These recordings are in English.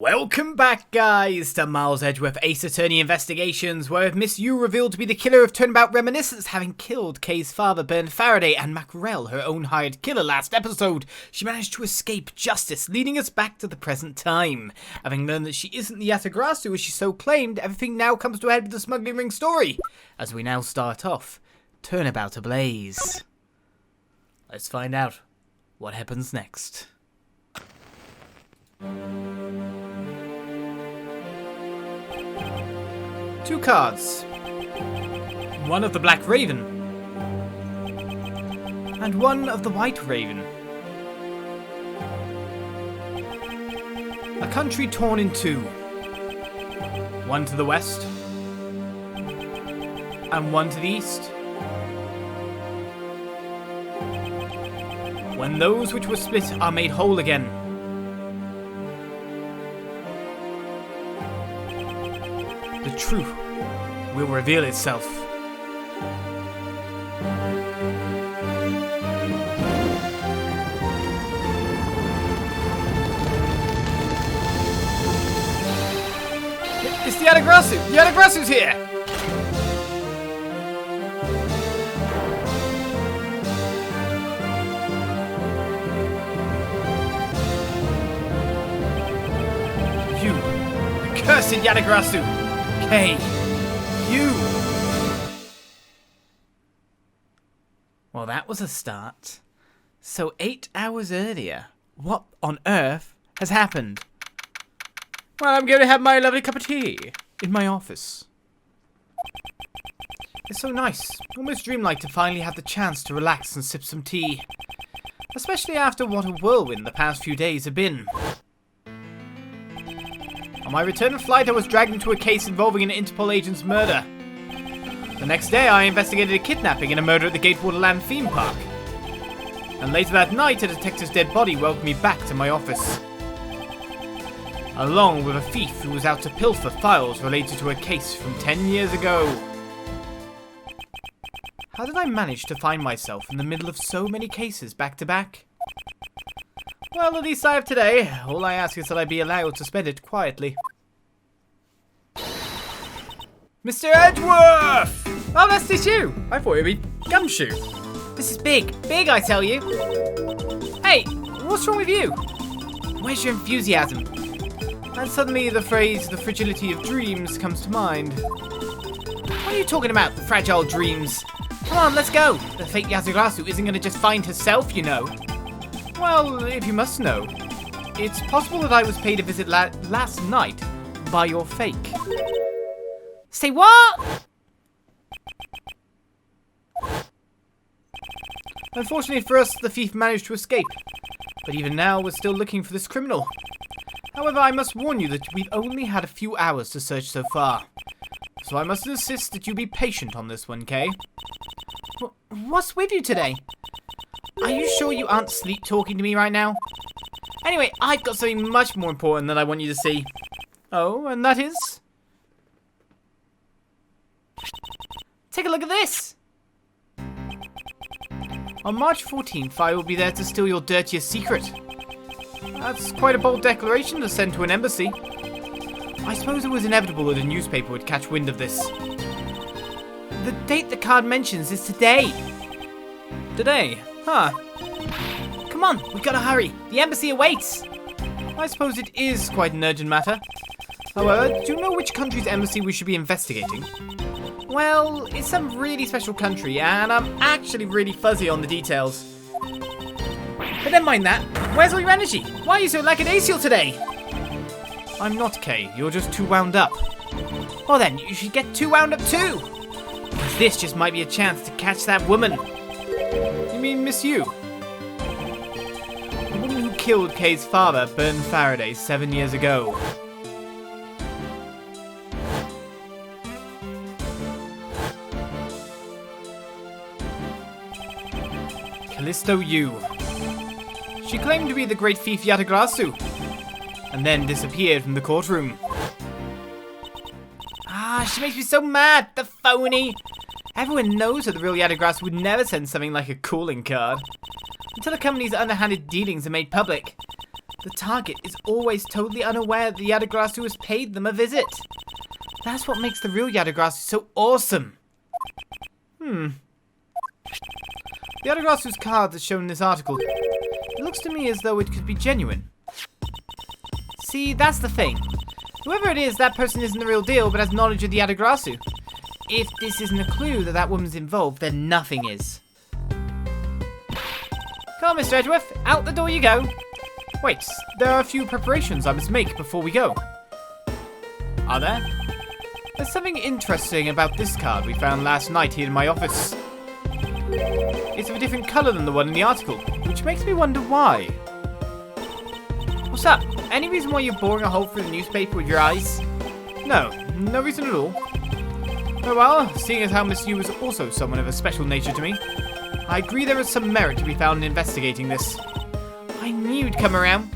Welcome back, guys, to Miles Edgeworth Ace Attorney Investigations, where Miss Yu revealed to be the killer of Turnabout Reminiscence, having killed Kay's father, Bernard Faraday, and Mackerel, her own hired killer last episode. She managed to escape justice, leading us back to the present time. Having learned that she isn't the Yatagarasu as she so claimed, everything now comes to a head with the smuggling ring story, as we now start off Turnabout Ablaze. Let's find out what happens next. Two cards. One of the Black Raven. And one of the White Raven. A country torn in two. One to the west. And one to the east. When those which were split are made whole again. The truth will reveal itself. It's the Yatagarasu! The Yatagarasu's here! You, the cursed Yatagarasu! Hey, you! Well, that was a start. So 8 hours earlier, what on earth has happened? Well, I'm going to have my lovely cup of tea in my office. It's so nice, almost dreamlike to finally have the chance to relax and sip some tea. Especially after what a whirlwind the past few days have been. On my return flight, I was dragged into a case involving an Interpol agent's murder. The next day, I investigated a kidnapping and a murder at the Gatewaterland theme park. And later that night, a detective's dead body welcomed me back to my office. Along with a thief who was out to pilfer files related to a case from 10 years ago. How did I manage to find myself in the middle of so many cases back to back? Well, at least I have today. All I ask is that I be allowed to spend it quietly. Mr. Edgeworth! Oh, that's just you! I thought it would be Gumshoe. This is big. Big, I tell you. Hey, what's wrong with you? Where's your enthusiasm? And suddenly the phrase, the fragility of dreams, comes to mind. What are you talking about, the fragile dreams? Come on, let's go. The fake Yatagarasu isn't going to just find herself, you know. Well, if you must know, it's possible that I was paid a visit last night by your fake. Say what? Unfortunately for us, the thief managed to escape. But even now, we're still looking for this criminal. However, I must warn you that we've only had a few hours to search so far. So I must insist that you be patient on this one, Kay. What's with you today? Are you sure you aren't sleep talking to me right now? Anyway, I've got something much more important that I want you to see. Oh, and that is? Take a look at this! On March 14th, I will be there to steal your dirtiest secret. That's quite a bold declaration to send to an embassy. I suppose it was inevitable that a newspaper would catch wind of this. The date the card mentions is today. Today? Huh. Come on, we gotta hurry. The embassy awaits. I suppose it is quite an urgent matter. However, do you know which country's embassy we should be investigating? Well, it's some really special country, and I'm actually really fuzzy on the details. But never mind that. Where's all your energy? Why are you so lackadaisical today? I'm not, Kay. You're just too wound up. Well then, you should get too wound up too. Because this just might be a chance to catch that woman. You mean Miss Yu? The woman who killed Kay's father, Bernard Faraday, 7 years ago. Callisto Yu. She claimed to be the great thief Yatagarasu, and then disappeared from the courtroom. Ah, she makes me so mad, the phony! Everyone knows that the real Yatagarasu would never send something like a calling card. Until a company's underhanded dealings are made public. The target is always totally unaware that the Yatagarasu has paid them a visit. That's what makes the real Yatagarasu so awesome. The Yatagarasu's card that's shown in this article. It looks to me as though it could be genuine. See, that's the thing. Whoever it is, that person isn't the real deal, but has knowledge of the Yatagarasu. If this isn't a clue that that woman's involved, then nothing is. Come on, Mr. Edgeworth. Out the door you go. Wait, there are a few preparations I must make before we go. Are there? There's something interesting about this card we found last night here in my office. It's of a different colour than the one in the article, which makes me wonder why. What's up? Any reason why you're boring a hole through the newspaper with your eyes? No, no reason at all. Oh well, seeing as how Miss Yu is also someone of a special nature to me, I agree there is some merit to be found in investigating this. I knew you'd come around.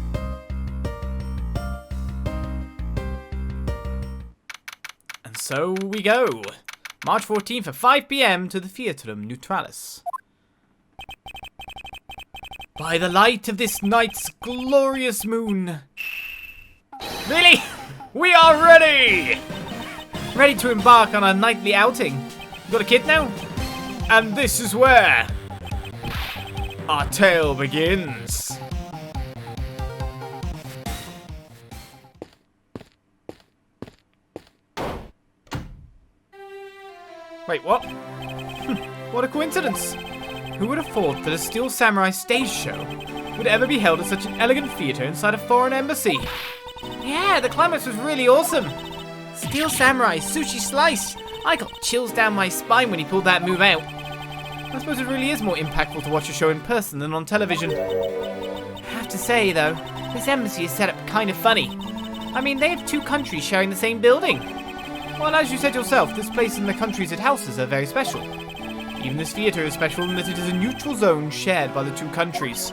And so we go. March 14th at 5 PM to the Theatrum Neutralis. By the light of this night's glorious moon. Really? We are ready! Ready to embark on our nightly outing. You got a kid now? And this is where our tale begins. Wait, what? What a coincidence. Who would have thought that a Steel Samurai stage show would ever be held at such an elegant theatre inside a foreign embassy? Yeah, the climax was really awesome. Steel Samurai, sushi slice. I got chills down my spine when he pulled that move out. I suppose it really is more impactful to watch a show in person than on television. I have to say, though, this embassy is set up kind of funny. I mean, they have two countries sharing the same building. Well, as you said yourself, this place and the countries it houses are very special. Even this theatre is special in that it is a neutral zone shared by the two countries.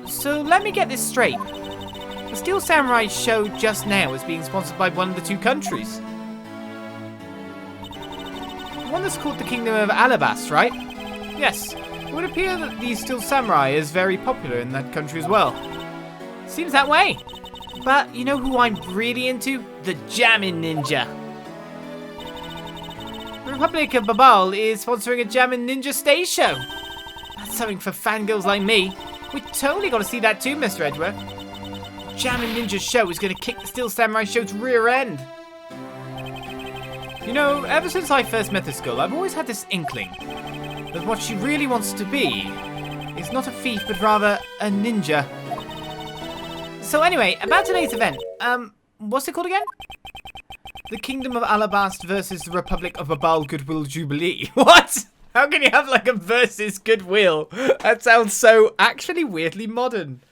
So let me get this straight. The Steel Samurai show just now is being sponsored by one of the two countries. The one that's called the Kingdom of Alabast, right? Yes, it would appear that the Steel Samurai is very popular in that country as well. Seems that way. But you know who I'm really into? The Jammin' Ninja. The Republic of Babal is sponsoring a Jammin' Ninja stage show. That's something for fangirls like me. We totally got to see that too, Mr. Edgeworth. Jammin' Ninja's show is going to kick the Steel Samurai show's rear end. You know, ever since I first met this girl, I've always had this inkling that what she really wants to be is not a thief, but rather a ninja. So anyway, about today's event, what's it called again? The Kingdom of Alabast versus the Republic of Babal Goodwill Jubilee. What? How can you have like a versus goodwill? That sounds so actually weirdly modern.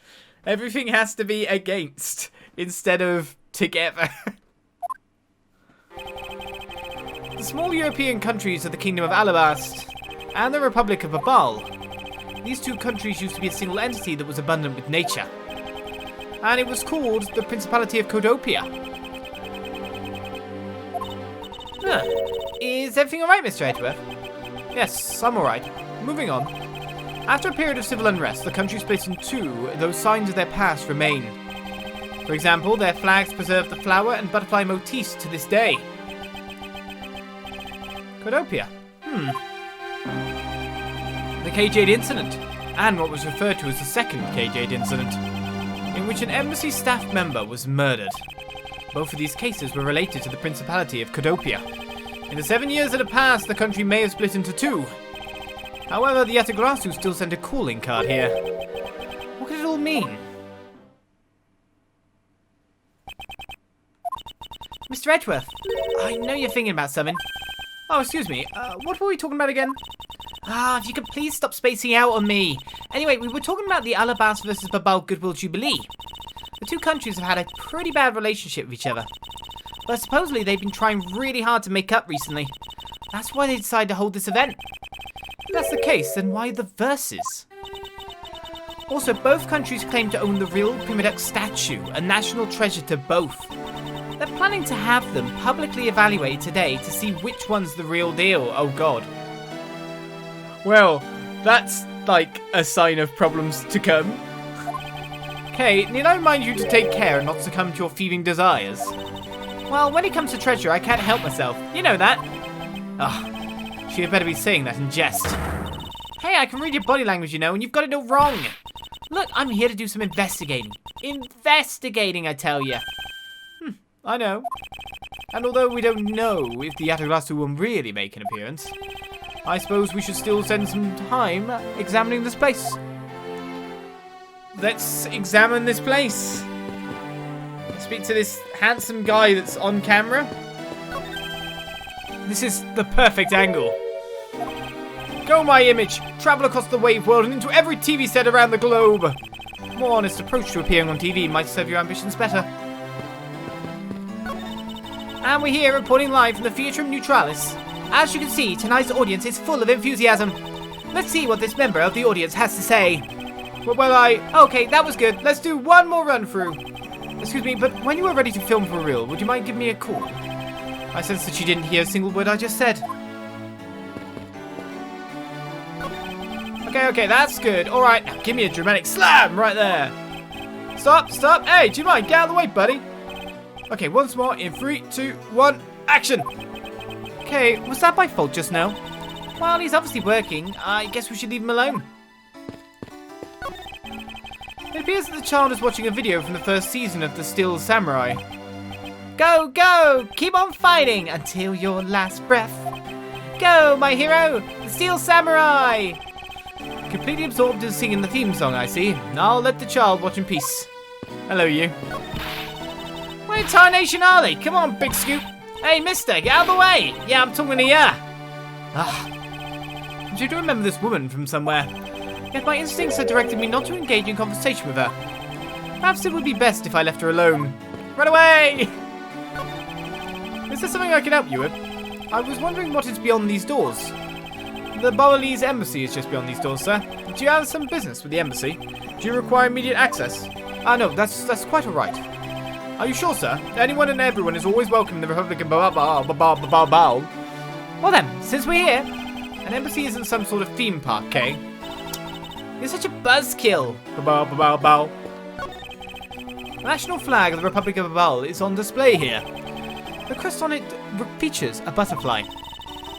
Everything has to be against instead of together. The small European countries of the Kingdom of Alabast and the Republic of Babal. These two countries used to be a single entity that was abundant with nature. And it was called the Principality of Codopia. Huh. Is everything alright, Mr. Edgeworth? Yes, I'm alright. Moving on. After a period of civil unrest, the country split in two, though signs of their past remain. For example, their flags preserve the flower and butterfly motifs to this day. Codopia. The K-Jade incident, and what was referred to as the second K-Jade incident, in which an embassy staff member was murdered. Both of these cases were related to the Principality of Codopia. In the 7 years that have passed, the country may have split into two. However, the Yatagarasu still sent a calling card here. What could it all mean? Mr. Edgeworth, I know you're thinking about something. Oh, excuse me, what were we talking about again? If you could please stop spacing out on me. Anyway, we were talking about the Alabast versus Babal Goodwill Jubilee. The two countries have had a pretty bad relationship with each other. But supposedly they've been trying really hard to make up recently. That's why they decided to hold this event. If that's the case, then why the verses? Also, both countries claim to own the real Prima Duck statue, a national treasure to both. They're planning to have them publicly evaluated today to see which one's the real deal. Oh god. Well, that's like a sign of problems to come. Okay, need I remind you to take care and not succumb to your thieving desires? Well, when it comes to treasure, I can't help myself. You know that. Ah, she had better be saying that in jest. Hey, I can read your body language, you know, and you've got it all wrong. Look, I'm here to do some investigating. Investigating, I tell you. I know. And although we don't know if the Yatagarasu will really make an appearance, I suppose we should still spend some time examining this place. Let's examine this place. Speak to this handsome guy that's on camera. This is the perfect angle. Go, my image. Travel across the wave world and into every TV set around the globe. A more honest approach to appearing on TV might serve your ambitions better. And we're here reporting live from the Theatrum Neutralis. As you can see, tonight's audience is full of enthusiasm. Let's see what this member of the audience has to say. Okay, that was good. Let's do one more run through. Excuse me, but when you are ready to film for real, would you mind giving me a call? I sense that you didn't hear a single word I just said. Okay, that's good. Alright, now give me a dramatic slam right there. Stop. Hey, do you mind? Get out of the way, buddy. Okay, once more in 3, 2, 1, action. Okay, was that my fault just now? Well, he's obviously working. I guess we should leave him alone. It appears that the child is watching a video from the first season of The Steel Samurai. Go! Keep on fighting until your last breath. Go, my hero! The Steel Samurai! Completely absorbed in singing the theme song, I see. I'll let the child watch in peace. Hello, you. Where in tarnation are they? Come on, Big Scoop. Hey, mister, get out of the way! Yeah, I'm talking to ya. I do remember this woman from somewhere. Yet my instincts had directed me not to engage in conversation with her. Perhaps it would be best if I left her alone. Run away! Is there something I can help you with? I was wondering what is beyond these doors. The Balinese embassy is just beyond these doors, sir. Do you have some business with the embassy? Do you require immediate access? No, that's quite alright. Are you sure, sir? Anyone and everyone is always welcome in the Republic of Bao. Well then, since we're here, an embassy isn't some sort of theme park, Kay. You're such a buzzkill. Bao. The national flag of the Republic of Bao is on display here. The crest on it features a butterfly.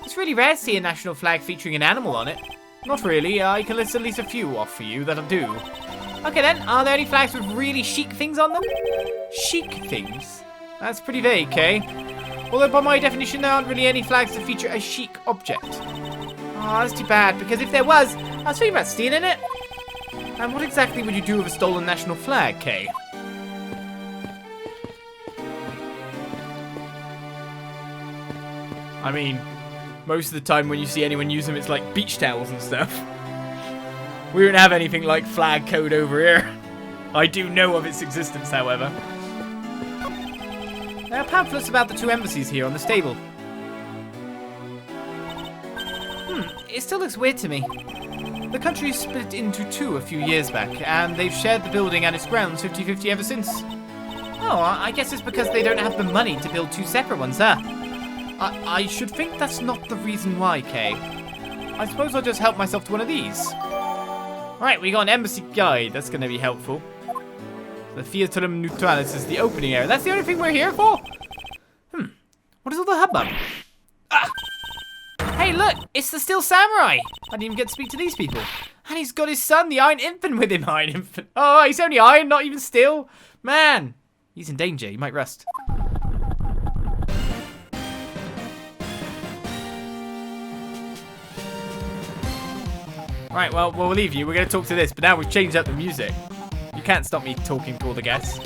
It's really rare to see a national flag featuring an animal on it. Not really. I can list at least a few off for you that'll do. Okay then, are there any flags with really chic things on them? Chic things? That's pretty vague, Kay. Although by my definition there aren't really any flags that feature a chic object. Oh, that's too bad, because if there was, I was thinking about stealing it. And what exactly would you do with a stolen national flag, Kay? I mean, most of the time when you see anyone use them, it's like beach towels and stuff. We don't have anything like flag code over here. I do know of its existence, however. There are pamphlets about the two embassies here on this table. It still looks weird to me. The country split into two a few years back, and they've shared the building and its grounds 50-50 ever since. Oh, I guess it's because they don't have the money to build two separate ones, huh? I should think that's not the reason why, Kay. I suppose I'll just help myself to one of these. Right, we got an embassy guide. That's going to be helpful. The Theatrum Neutralis is the opening area. That's the only thing we're here for? What is all the hubbub? Ah! Hey, look! It's the Steel Samurai! I didn't even get to speak to these people. And he's got his son, the Iron Infant, with him. Iron Infant. Oh, he's only iron, not even steel. Man! He's in danger. He might rust. Right, well, we'll leave you. We're going to talk to this, but now we've changed up the music. You can't stop me talking to all the guests.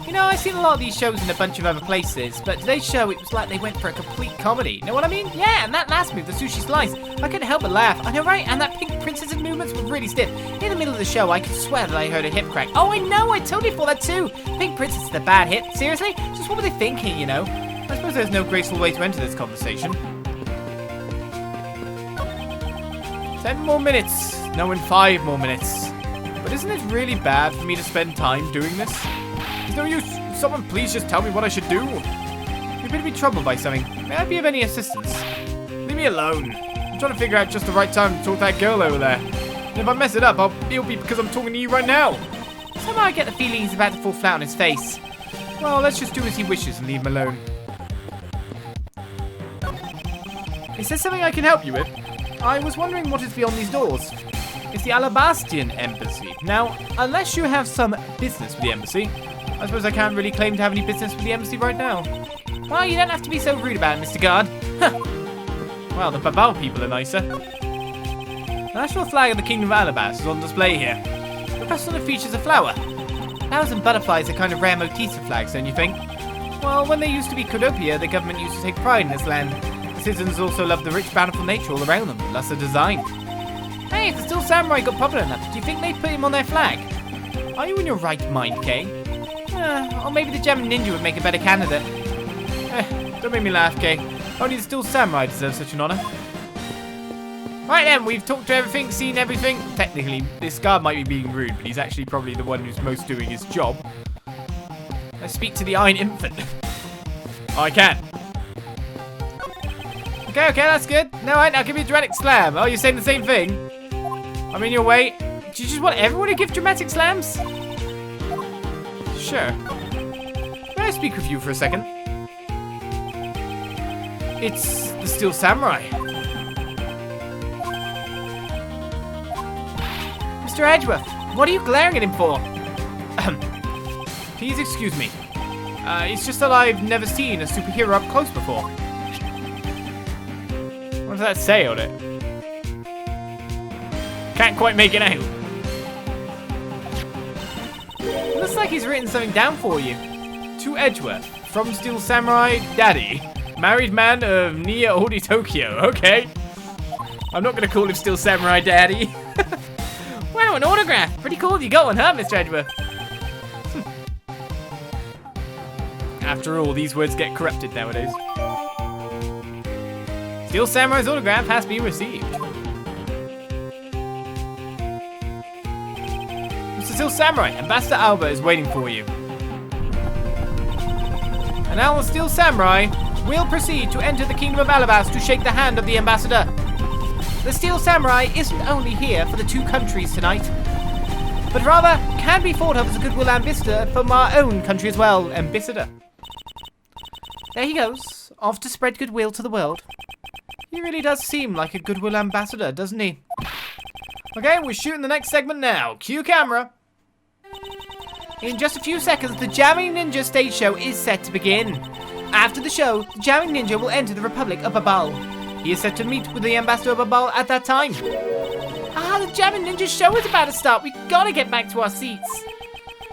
You know, I've seen a lot of these shows in a bunch of other places, but today's show, it was like they went for a complete comedy. Know what I mean? Yeah, and that last move, the sushi slice, I couldn't help but laugh. I know, right? And that Pink Princess's movements were really stiff. In the middle of the show, I could swear that I heard a hip crack. Oh, I know, I totally thought that too. Pink Princess is a bad hit. Seriously? Just what were they thinking, you know? I suppose there's no graceful way to enter this conversation. 10 more minutes. No, in 5 more minutes. But isn't it really bad for me to spend time doing this? There's no use. Someone please just tell me what I should do. You appear to be troubled by something. May I be of any assistance? Leave me alone. I'm trying to figure out just the right time to talk to that girl over there. And if I mess it up, it'll be because I'm talking to you right now. Somehow I get the feeling he's about to fall flat on his face. Well, let's just do as he wishes and leave him alone. Is there something I can help you with? I was wondering what is beyond these doors. It's the Alabastian Embassy. Now, unless you have some business with the embassy, I suppose I can't really claim to have any business with the embassy right now. Well, you don't have to be so rude about it, Mr. Guard. Huh. Well, the Babal people are nicer. The national flag of the Kingdom of Alabas is on display here. The rest on it features a flower. Flowers and butterflies are kind of rare motifs of flags, don't you think? Well, when they used to be Codopia, the government used to take pride in this land. The citizens also loved the rich, bountiful nature all around them, plus the design. Hey, if the Still Samurai got popular enough, do you think they'd put him on their flag? Are you in your right mind, Kay? Or maybe the German ninja would make a better candidate. Don't make me laugh, Kay. Only the Still Samurai deserves such an honour. Right then, we've talked to everything, seen everything. Technically, this guard might be being rude, but he's actually probably the one who's most doing his job. Let's speak to the Iron Infant. Oh, I can. Okay, that's good. No, right, now give me a dramatic slam. Oh, you're saying the same thing? I'm in your way. Do you just want everyone to give dramatic slams? Sure. May I speak with you for a second? It's the Still Samurai. Mr. Edgeworth, what are you glaring at him for? Please excuse me. It's just that I've never seen a superhero up close before. What does that say on it? Can't quite make it out. Looks like he's written something down for you. To Edgeworth, from Still Samurai, Daddy. Married man of near Oldie Tokyo. Okay. I'm not going to call him Still Samurai Daddy. Wow, an autograph. Pretty cool you got one, huh, Mr. Edgeworth? After all, these words get corrupted nowadays. Still Samurai's autograph has been received. Mr. Still Samurai, Ambassador Alba is waiting for you. And now, Still Samurai will proceed to enter the Kingdom of Alabas to shake the hand of the Ambassador. The Steel Samurai isn't only here for the two countries tonight, but rather can be thought of as a goodwill ambassador from our own country as well. Ambassador. There he goes, off to spread goodwill to the world. He really does seem like a goodwill ambassador, doesn't he? Okay, we're shooting the next segment now. Cue camera. In just a few seconds, the Jamming Ninja stage show is set to begin. After the show, the Jamming Ninja will enter the Republic of Babal. He is set to meet with the Ambassador of Babal at that time. The Jamming Ninja show is about to start. We gotta get back to our seats.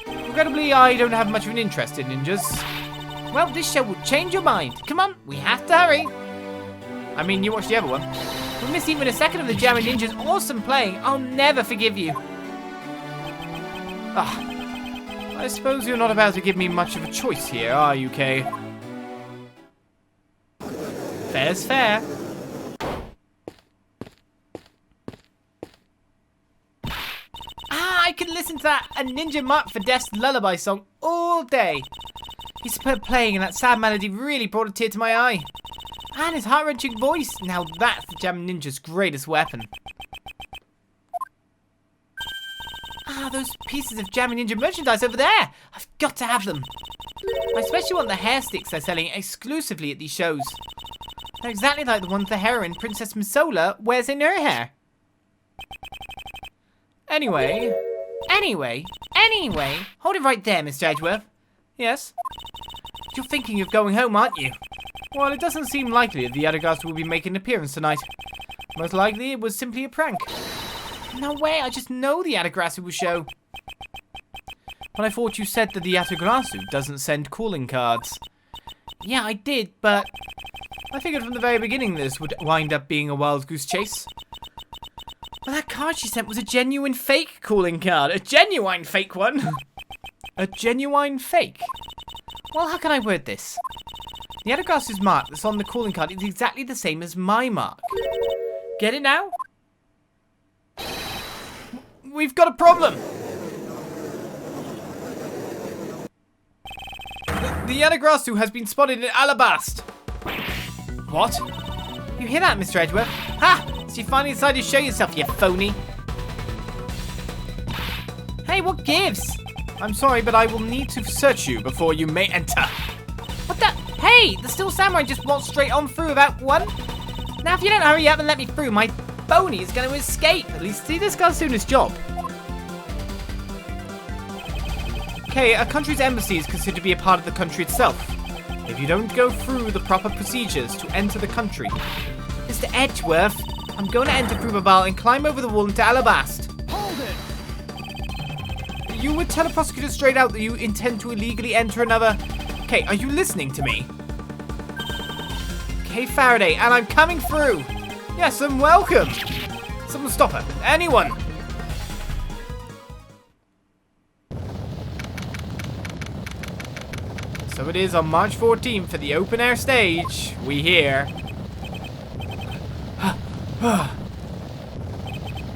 Regrettably, I don't have much of an interest in ninjas. Well, this show will change your mind. Come on, we have to hurry. I mean, you watched the other one. We'll miss even a second of the Jamming Ninja's awesome playing. I'll never forgive you. I suppose you're not about to give me much of a choice here, are you, Kay? Fair's fair. I could listen to that A Ninja Mark for Death's lullaby song all day. His superb playing and that sad melody really brought a tear to my eye. And his heart-wrenching voice. Now that's the Jamming Ninja's greatest weapon. Those pieces of Jamming Ninja merchandise over there. I've got to have them. I especially want the hair sticks they're selling exclusively at these shows. They're exactly like the ones the heroine, Princess Misola, wears in her hair. Anyway, hold it right there, Mr. Edgeworth. Yes? You're thinking of going home, aren't you? Well, it doesn't seem likely that the Yatagarasu will be making an appearance tonight. Most likely, it was simply a prank. No way, I just know the Yatagarasu will show. But I thought you said that the Yatagarasu doesn't send calling cards. Yeah, I did, but I figured from the very beginning this would wind up being a wild goose chase. But that card she sent was a genuine fake calling card. A genuine fake one. A genuine fake? Well, how can I word this? The Yatagarasu's mark that's on the calling card is exactly the same as my mark. Get it now? We've got a problem. The Yatagarasu has been spotted in Alabast. What? You hear that, Mr. Edgeworth? Ha! So you finally decided to show yourself, you phony. Hey, what gives? I'm sorry, but I will need to search you before you may enter. What the? Hey, the Still Samurai just walked straight on through without one. Now, if you don't hurry up and let me through, my Boney is going to escape. At least see this guy's doing his job. Okay, a country's embassy is considered to be a part of the country itself. If you don't go through the proper procedures to enter the country. Mr. Edgeworth, I'm going to enter through Babal and climb over the wall into Alabast. Hold it! You would tell a prosecutor straight out that you intend to illegally enter another... Okay, are you listening to me? Okay, Faraday, and I'm coming through. Yes, and welcome. Someone stop her. Anyone. So it is on March 14th for the open air stage. We hear.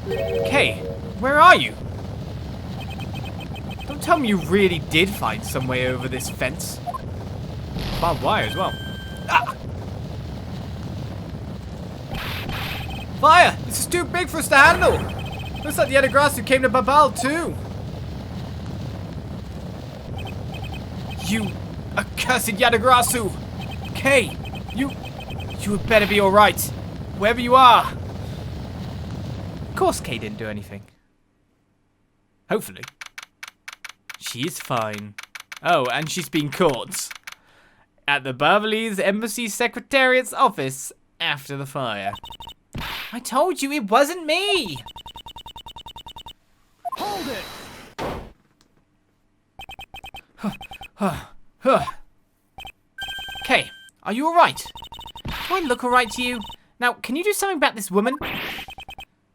Okay, where are you? Don't tell me you really did find some way over this fence. Barbed wire as well. Ah! Fire! This is too big for us to handle! Looks like the Yatagarasu came to Babal too. You accursed Yatagarasu! Kay, you had better be alright. Wherever you are. Of course Kay didn't do anything. Hopefully. She is fine. Oh, and she's been caught. At the Babalese Embassy Secretariat's office after the fire. I told you it wasn't me! Hold it! Okay, are you alright? Do I look alright to you? Now, can you do something about this woman?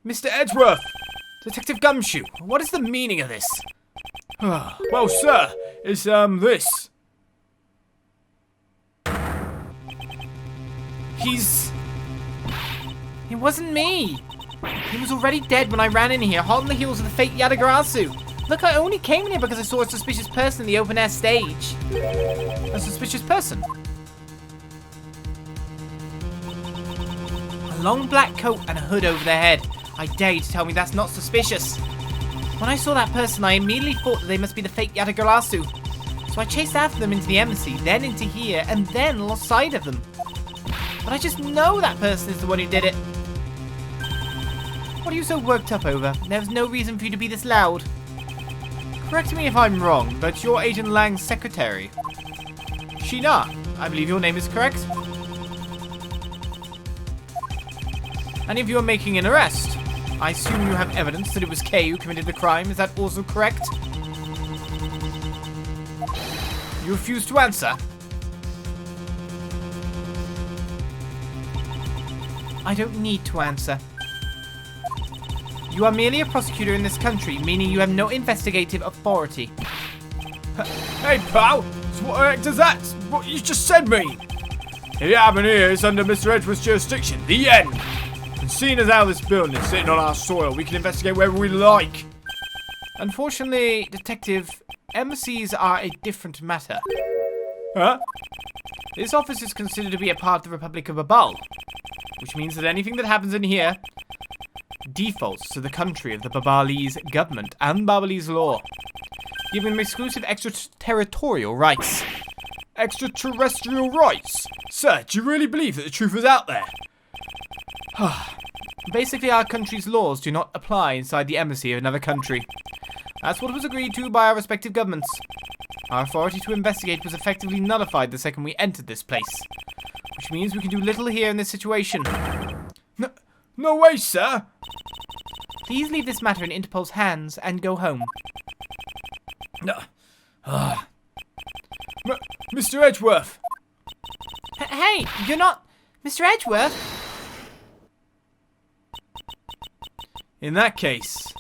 Mr. Edgeworth! Detective Gumshoe, what is the meaning of this? Well, sir, it's, this. It wasn't me! He was already dead when I ran in here, hot on the heels of the fake Yatagarasu. Look, I only came in here because I saw a suspicious person in the open-air stage. A suspicious person? A long black coat and a hood over their head. I dare you to tell me that's not suspicious. When I saw that person, I immediately thought that they must be the fake Yatagarasu. So I chased after them into the embassy, then into here, and then lost sight of them. But I just know that person is the one who did it. What are you so worked up over? There's no reason for you to be this loud. Correct me if I'm wrong, but you're Agent Lang's secretary. Shih-Na, I believe your name is correct. And if you are making an arrest, I assume you have evidence that it was Kay who committed the crime. Is that also correct? You refuse to answer? I don't need to answer. You are merely a prosecutor in this country, meaning you have no investigative authority. Hey, pal! So what the heck does that? What you just said mean? If it happened here, it's under Mr. Edgeworth's jurisdiction. The end! And seeing as how this building is sitting on our soil, we can investigate wherever we like. Unfortunately, Detective, embassies are a different matter. Huh? This office is considered to be a part of the Republic of Babal, which means that anything that happens in here defaults to the country of the Babalese government and Babalese law, giving them exclusive extraterritorial rights. Extraterrestrial rights? Sir, do you really believe that the truth is out there? Basically, our country's laws do not apply inside the embassy of another country. That's what was agreed to by our respective governments. Our authority to investigate was effectively nullified the second we entered this place, which means we can do little here in this situation. No way, sir! Please leave this matter in Interpol's hands and go home. Mr. Edgeworth! Hey, you're not... Mr. Edgeworth? In that case,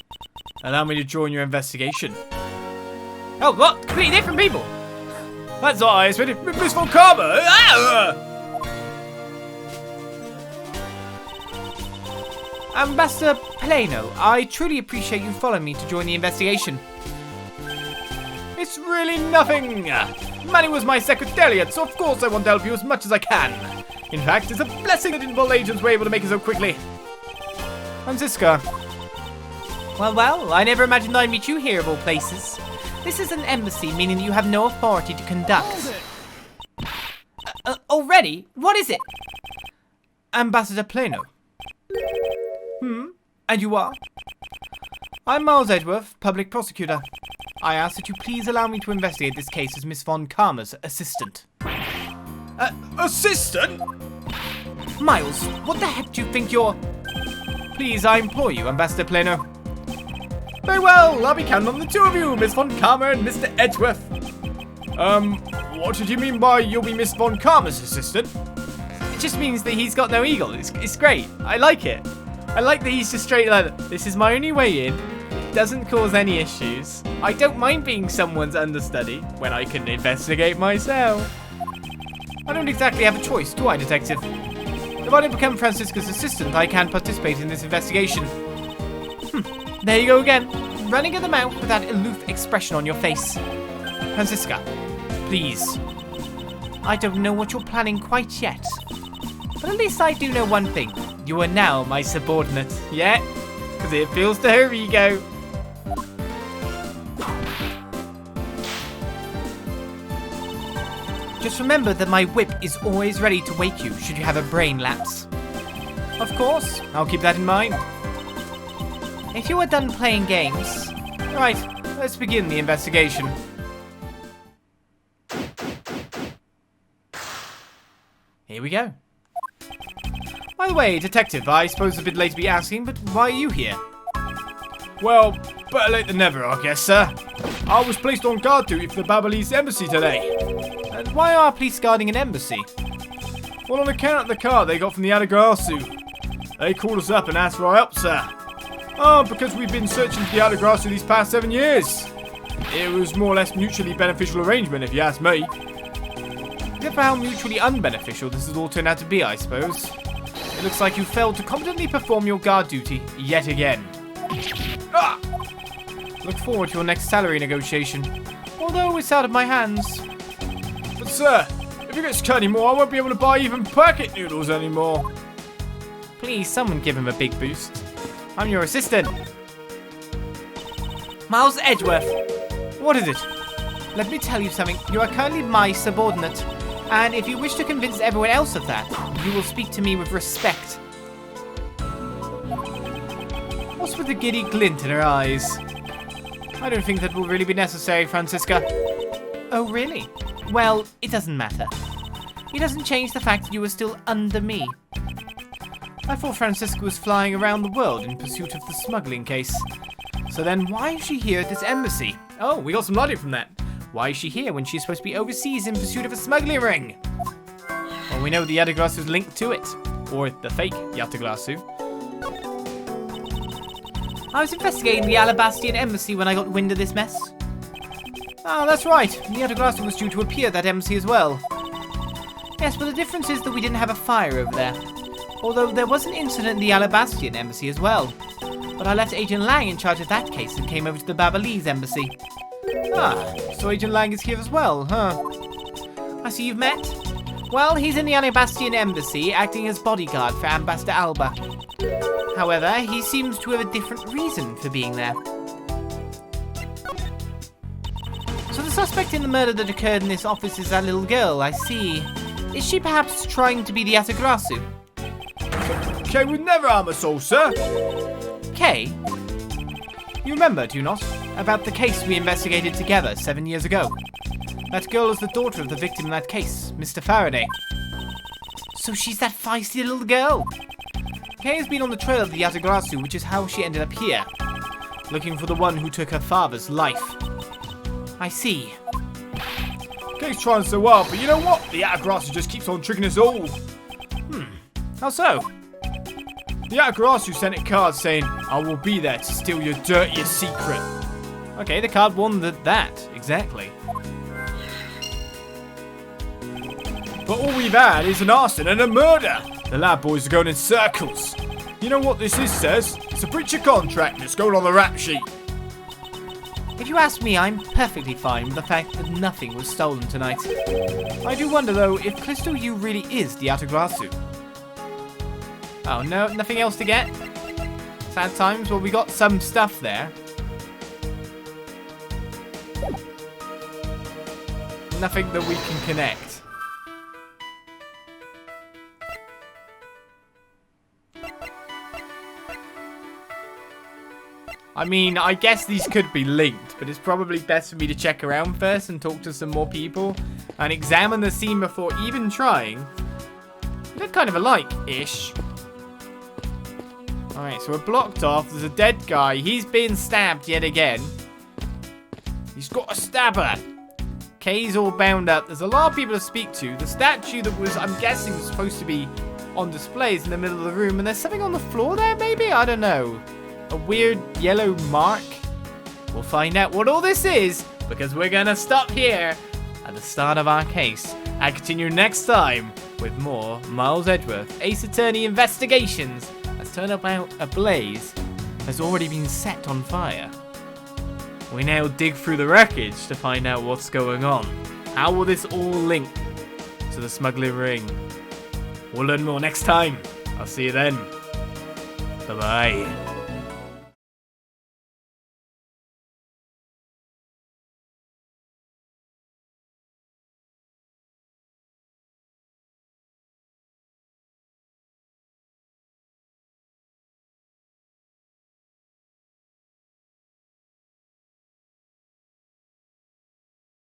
allow me to join your investigation. Oh, what? Completely different people! That's what I expected. Miss Von Karma! Ambassador Plano, I truly appreciate you following me to join the investigation. It's really nothing. Manny was my secretariat, so of course I want to help you as much as I can. In fact, it's a blessing that Interpol agents were able to make it so quickly. Francisca. Well, I never imagined I'd meet you here of all places. This is an embassy, meaning that you have no authority to conduct. Hold it! Already? What is it? Ambassador Plano. And you are? I'm Miles Edgeworth, public prosecutor. I ask that you please allow me to investigate this case as Miss Von Karma's assistant. Assistant? Miles, what the heck do you think you're... Please, I implore you, Ambassador Plano. Very well, I'll be counting on the two of you, Miss Von Karma and Mr. Edgeworth. What did you mean by you'll be Miss Von Karma's assistant? It just means that he's got no ego. It's great. I like it. I like that he's just straight like, this is my only way in. It doesn't cause any issues. I don't mind being someone's understudy when I can investigate myself. I don't exactly have a choice, do I, detective? If I don't become Francisca's assistant, I can participate in this investigation. There you go again, running at the mouth with that aloof expression on your face. Francisca, please. I don't know what you're planning quite yet, but at least I do know one thing. You are now my subordinate, yeah? Because it appeals to her ego. Just remember that my whip is always ready to wake you should you have a brain lapse. Of course, I'll keep that in mind. If you are done playing games, right, let's begin the investigation. Here we go. By the way, detective, I suppose it's a bit late to be asking, but why are you here? Well, better late than never, I guess, sir. I was placed on guard duty for the Babalese embassy today. And why are police guarding an embassy? Well, on account of the car they got from the Yatagarasu. They called us up and asked for our help, sir. Oh, because we've been searching for the Yatagarasu these past 7 years. It was more or less mutually beneficial arrangement, if you ask me. Except for how mutually unbeneficial this has all turned out to be, I suppose. It looks like you failed to competently perform your guard duty yet again. Ah! Look forward to your next salary negotiation, although it's out of my hands. But sir, if it gets cut anymore, I won't be able to buy even packet noodles anymore. Please, someone give him a big boost. I'm your assistant. Miles Edgeworth. What is it? Let me tell you something. You are currently my subordinate. And if you wish to convince everyone else of that, you will speak to me with respect. What's with the giddy glint in her eyes? I don't think that will really be necessary, Francisca. Oh, really? Well, it doesn't matter. It doesn't change the fact that you are still under me. I thought Francisca was flying around the world in pursuit of the smuggling case. So then why is she here at this embassy? Oh, we got some logic from that. Why is she here when she's supposed to be overseas in pursuit of a smuggling ring? Well, we know the Yatagarasu is linked to it. Or the fake Yatagarasu. I was investigating the Alabastian embassy when I got wind of this mess. Oh, that's right. The Yatagarasu was due to appear at that embassy as well. Yes, but the difference is that we didn't have a fire over there. Although there was an incident in the Alabastian embassy as well. But I left Agent Lang in charge of that case and came over to the Babalese embassy. Ah, so Agent Lang is here as well, huh? I see you've met. Well, he's in the Alabastian embassy, acting as bodyguard for Ambassador Alba. However, he seems to have a different reason for being there. So the suspect in the murder that occurred in this office is that little girl, I see. Is she perhaps trying to be the Yatagarasu? Kay would never harm us all, sir. Kay? You remember, do you not, about the case we investigated together 7 years ago? That girl is the daughter of the victim in that case, Mr. Faraday. So she's that feisty little girl. Kay has been on the trail of the Yatagarasu, which is how she ended up here. Looking for the one who took her father's life. I see. Kay's trying so well, but you know what? The Yatagarasu just keeps on tricking us all. How so? The Yatagarasu sent a card saying, I will be there to steal your dirtiest secret. Okay, the card warned that, exactly. But all we've had is an arson and a murder. The lab boys are going in circles. You know what this is, says? It's a breach of contract that's going on the rap sheet. If you ask me, I'm perfectly fine with the fact that nothing was stolen tonight. I do wonder, though, if Callisto Yu really is the Yatagarasu. Oh, no, nothing else to get? Sad times? Well, we got some stuff there. Nothing that we can connect. I mean, I guess these could be linked, but it's probably best for me to check around first and talk to some more people and examine the scene before even trying. They're kind of alike-ish. Alright, so we're blocked off. There's a dead guy. He's been stabbed yet again. He's got a stabber. Kay's all bound up. There's a lot of people to speak to. The statue that was, I'm guessing, was supposed to be on display is in the middle of the room. And there's something on the floor there, maybe? I don't know. A weird yellow mark? We'll find out what all this is, because we're gonna stop here at the start of our case and continue next time with more Miles Edgeworth Ace Attorney investigations, as Turnabout Ablaze has already been set on fire. We now dig through the wreckage to find out what's going on. How will this all link to the smuggling ring? We'll learn more next time. I'll see you then. Bye-bye.